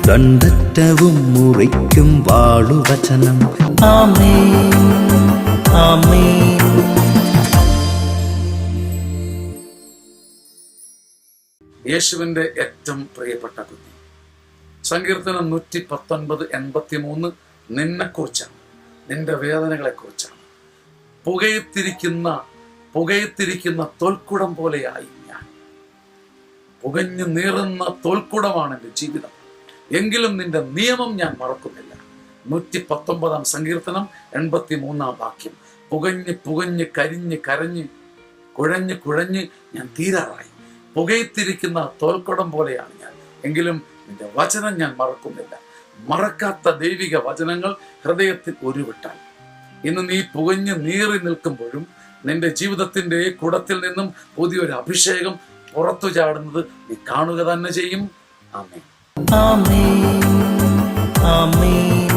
ദണ്ഡറ്റവും മുറിക്കും വാളുവചനം. ആമേൻ, ആമേൻ. യേശുവിൻ്റെ ഏറ്റവും പ്രിയപ്പെട്ട കുഞ്ഞ്. സങ്കീർത്തനം 119:83 നിന്നെക്കുറിച്ചാണ്, നിന്റെ വേദനകളെക്കുറിച്ചാണ്. പുകയത്തിരിക്കുന്ന തോൽക്കുടം പോലെയായി ഞാൻ. പുകഞ്ഞു നീറുന്ന തോൽക്കുടമാണ് എൻ്റെ ജീവിതം, എങ്കിലും നിന്റെ നിയമം ഞാൻ മറക്കുന്നില്ല. 119 സങ്കീർത്തനം 83 വാക്യം. പുകഞ്ഞ് കരഞ്ഞ് കുഴഞ്ഞ് ഞാൻ തീരാറായി. പുകയത്തിരിക്കുന്ന തോൽക്കുടം പോലെയാണ് ഞാൻ, എങ്കിലും നിന്റെ വചനം ഞാൻ മറക്കുന്നില്ല. മറക്കാത്ത ദൈവിക വചനങ്ങൾ ഹൃദയത്തിൽ ഉരുവിട്ടാൽ ഇന്ന് നീ പുകഞ്ഞ് നീറി നിൽക്കുമ്പോഴും നിന്റെ ജീവിതത്തിന്റെ കുടത്തിൽ നിന്നും പുതിയൊരു അഭിഷേകം പുറത്തു ചാടുന്നത് നീ കാണുക തന്നെ ചെയ്യും. ആമേൻ, ആമേൻ, ആമേൻ.